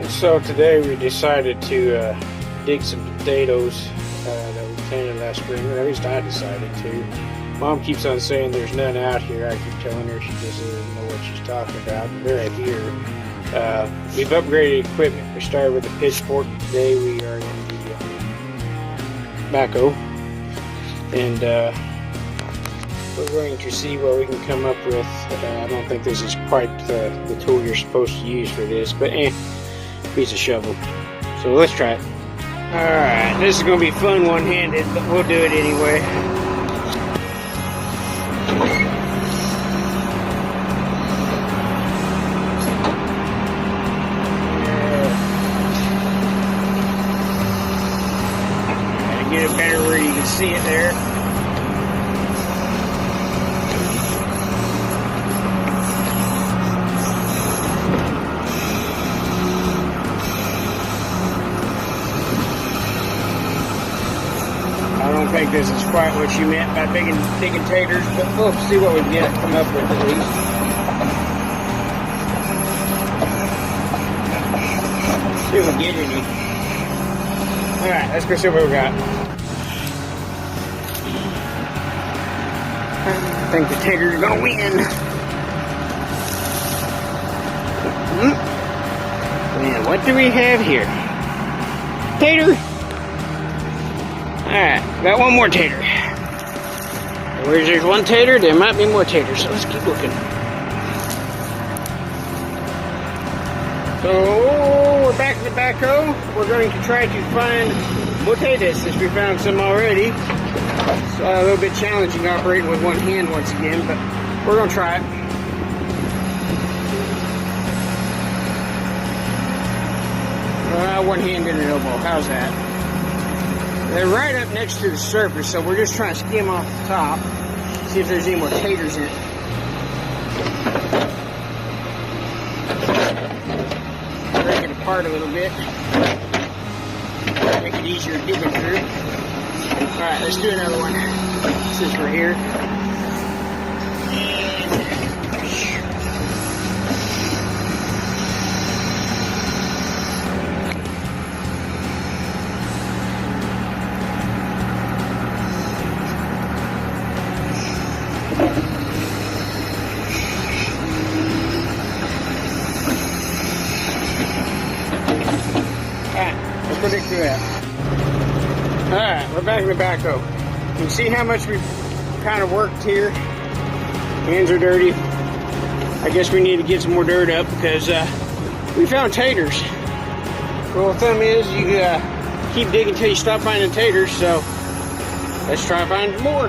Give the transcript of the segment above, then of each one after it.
So today we decided to dig some potatoes that we planted last spring, or at least I decided to. Mom keeps on saying there's none out here. I keep telling her she just doesn't know what she's talking about. They're right here. We've upgraded equipment. We started with the pitchfork. Today we are in the backhoe. And we're going to see what we can come up with. I don't think this is quite the tool you're supposed to use for this, but piece of shovel. So let's try it. Alright, this is going to be fun one-handed, but we'll do it anyway. Gotta get it better where you can see it there. I don't think this is quite what you meant by digging taters, but we'll see what we can come up with at least. See if we get any. Alright, let's go see what we got. I think the taters are gonna win. Man, what do we have here? Tater! Alright, got one more tater. Where there's one tater, there might be more taters, so let's keep looking. So, we're back in the backhoe. We're going to try to find potatoes, since we found some already. It's a little bit challenging operating with one hand once again, but we're going to try it. One hand and an elbow, how's that? They're right up next to the surface, so we're just trying to skim off the top, see if there's any more taters in it. Break it apart a little bit, make it easier digging through. Alright, let's do another one since we're here. Let's go dig through that. Alright, we're back in the backhoe. You can see how much we've kind of worked here. Hands are dirty. I guess we need to get some more dirt up because we found taters. Rule of thumb is you keep digging until you stop finding taters, so let's try to find more.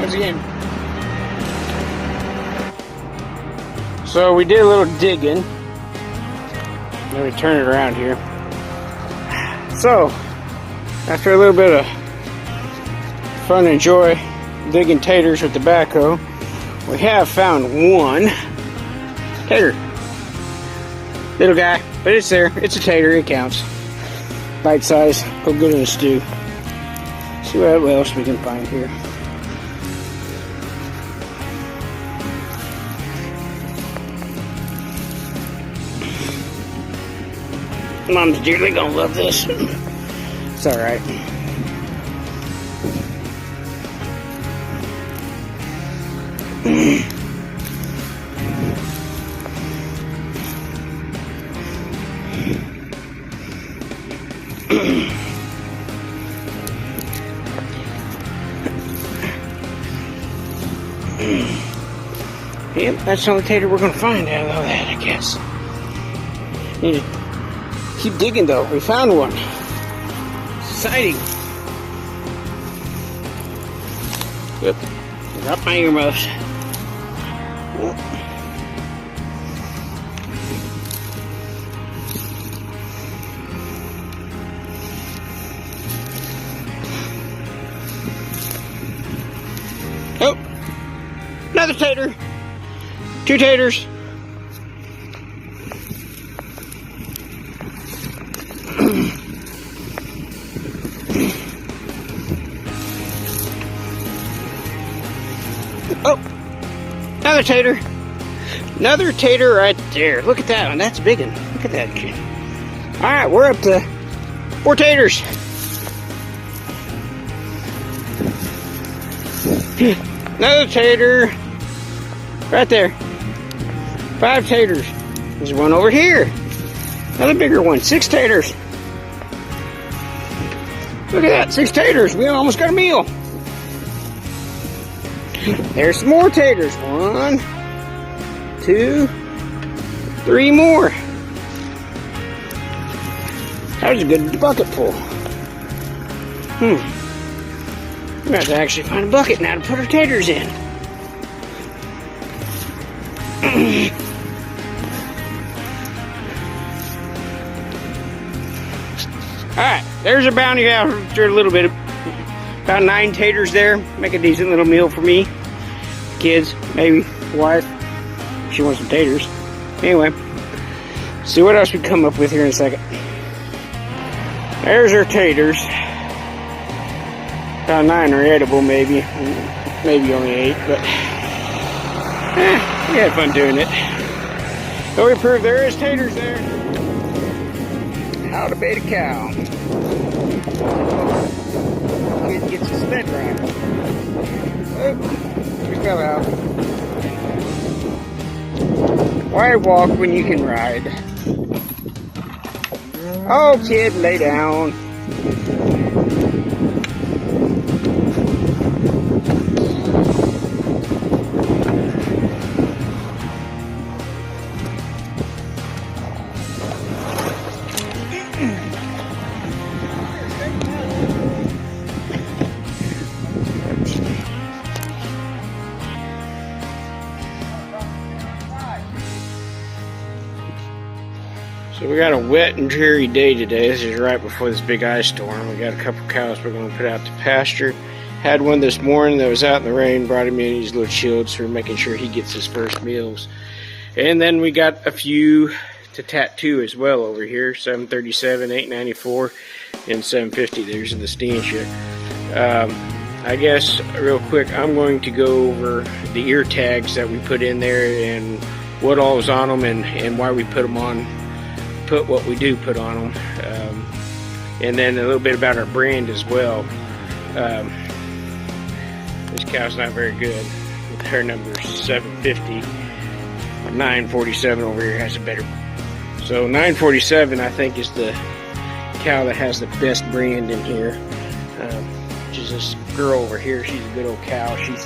Once again. So we did a little digging. Let me turn it around here. So, after a little bit of fun and joy digging taters with the backhoe, we have found one tater. Little guy, but it's there. It's a tater, it counts. Bite size, go good in a stew. See what else we can find here. Mom's dearly gonna love this. It's alright. Yep, that's the only tater we're gonna find out of that, I guess. Need to keep digging though. We found one. Exciting. Yep. Got my earmuffs. Oh, another tater. 2 taters. Oh, Another tater. Another tater right there. Look at that one. That's a big one. Look at that. Alright, we're up to 4 taters. Another tater. Right there. 5 taters. There's one over here. Another bigger one. 6 taters. Look at that. 6 taters. We almost got a meal. There's some more taters. 1, 2, 3 more. That was a good bucket full. We're going to have to actually find a bucket now to put our taters in. Alright, there's a bounty after a little bit. About 9 taters there. Make a decent little meal for me. Kids, maybe, wife. She wants some taters. Anyway, see what else we come up with here in a second. There's our taters. About 9 are edible, maybe. Maybe only 8, but we had fun doing it. So we proved there is taters there. How to bait a cow. Kid gets his sled right. Oh, we fell out. Why walk when you can ride? Oh, kid, lay down. So we got a wet and dreary day today. This is right before this big ice storm. We got a couple cows we're going to put out to pasture. Had one this morning that was out in the rain, brought him in, he's a little chilled, so we're making sure he gets his first meals. And then we got a few to tattoo as well over here, 737, 894, and 750. There's in the stanchion. I guess real quick, I'm going to go over the ear tags that we put in there and what all is on them and why we put them on. Put what we do put on them, and then a little bit about our brand as well. This cow's not very good. Her number is 750. 947 over here has a better. So 947 I think is the cow that has the best brand in here, which is this girl over here. She's a good old cow. She's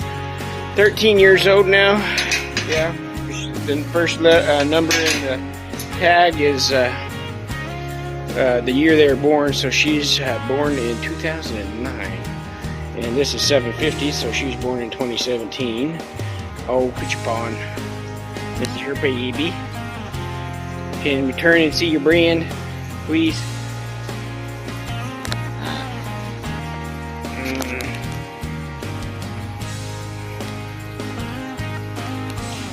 13 years old now. Yeah, the first number in the tag is the year they were born, so she's born in 2009, and this is 750, so she's born in 2017. Oh, put your paw on. This is her baby. Can we turn and see your brand, please?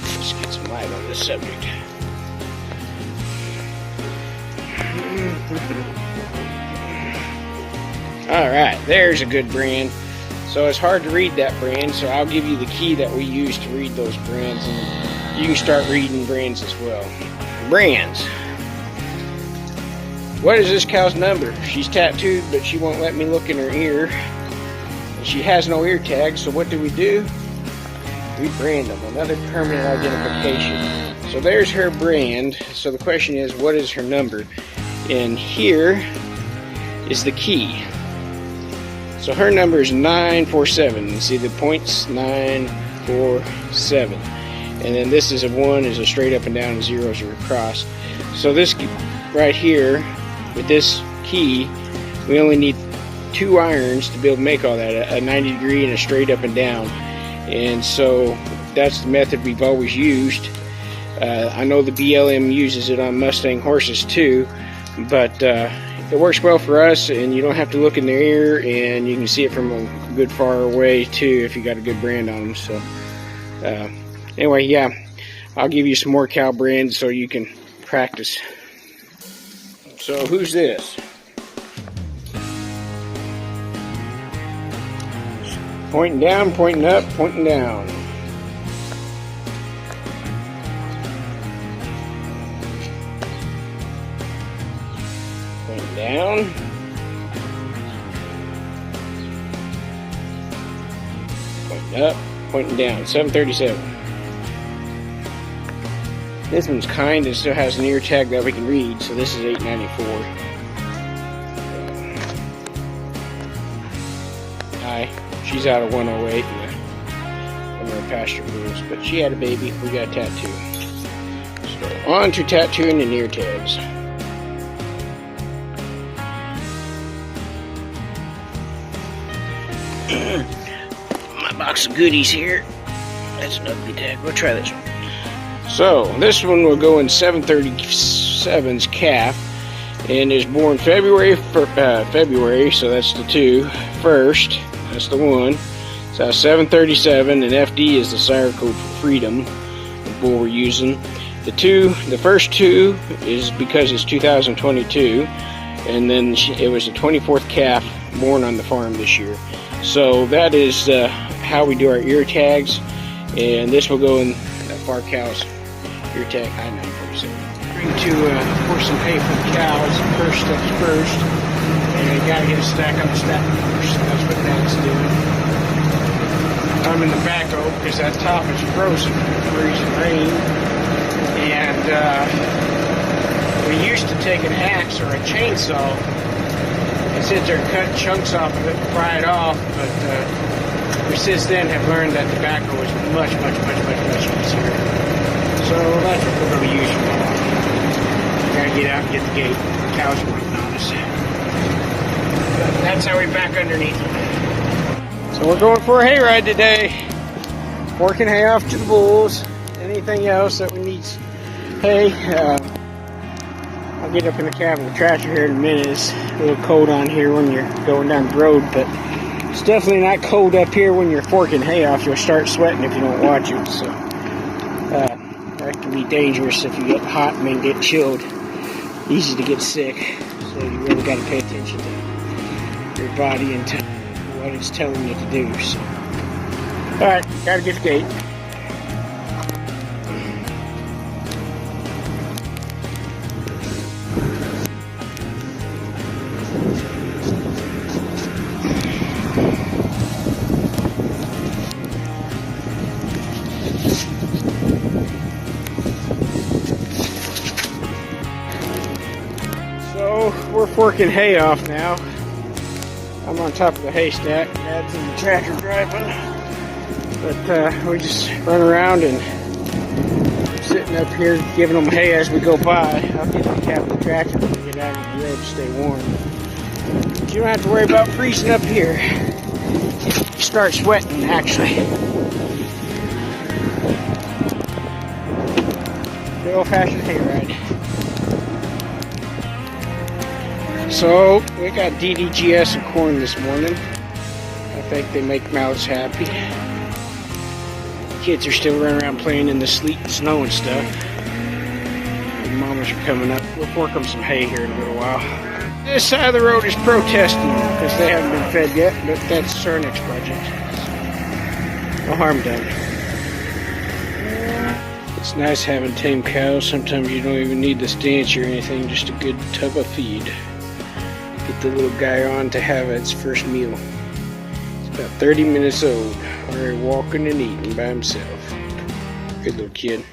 Let's get some light on this subject. Alright, there's a good brand. So it's hard to read that brand, so I'll give you the key that we use to read those brands, and you can start reading brands as well. Brands. What is this cow's number? She's tattooed, but she won't let me look in her ear. She has no ear tag, so what do? We brand them. Another permanent identification. So there's her brand. So the question is, what is her number? And here is the key. So her number is 947. You see the points? 947. And then this is a 1 is a straight up and down, and 0s are across. So this right here, with this key, we only need 2 irons to be able to make all that, a 90 degree and a straight up and down. And so that's the method we've always used. I know the BLM uses it on Mustang horses too, but it works well for us, and you don't have to look in their ear, and you can see it from a good far away too if you got a good brand on them. So anyway, yeah, I'll give you some more cow brands so you can practice. So who's this? Pointing down, pointing up, pointing down. down. Pointing up, pointing down. 737. This one's kind and still has an ear tag that we can read, so this is 894. Hi, she's out of 108 from her pasture rules, but she had a baby. We got a tattoo. So on to tattooing the ear tags. My box of goodies here. That's an ugly tag. We'll try this one. So this one will go in 737's calf, and is born February, so that's the 2. First, that's the 1. So 737, and FD is the sire code for Freedom, the bull we're using. The first 2 is because it's 2022, and then it was the 24th calf born on the farm this year. So that is how we do our ear tags, and this will go in far cow's ear tag. I know, 47. Going to pour some hay for the cows. First steps first, and you gotta get a stack on the stack first. So that's what Dad's doing. I'm in the backhoe because that top is frozen from the freezing rain, and we used to take an axe or a chainsaw and sit there and cut chunks off of it and fry it off, but we since then have learned that the backhoe is much easier. So that's what we're going to use for now. Gotta get out and get the gate. The cows are waiting on us. But that's how we back underneath them. So we're going for a hayride today. Working hay off to the bulls. Anything else that we need hay. I'll get up in the cab of the tractor here in a minute. It's a little cold on here when you're going down the road, but it's definitely not cold up here when you're forking hay off. You'll start sweating if you don't watch it. So that can be dangerous if you get hot and then get chilled. Easy to get sick. So you really got to pay attention to your body and what it's telling you to do. So, all right, got to get the gate. So we're forking hay off now. I'm on top of the haystack. Dad's in the tractor driving. But we just run around and sitting up here giving them hay as we go by. I'll get the cab of the tractor when we get out of the road to stay warm. But you don't have to worry about freezing up here. You start sweating actually. Good old-fashioned hayride. So, we got DDGS and corn this morning. I think they make mouths happy. Kids are still running around playing in the sleet and snow and stuff. The mamas are coming up. We'll fork them some hay here in a little while. This side of the road is protesting because they haven't been fed yet, but that's our next project. No harm done. It's nice having tame cows. Sometimes you don't even need the stanch or anything, just a good tub of feed. Get the little guy on to have its first meal. It's about 30 minutes old, already walking and eating by himself. Good little kid.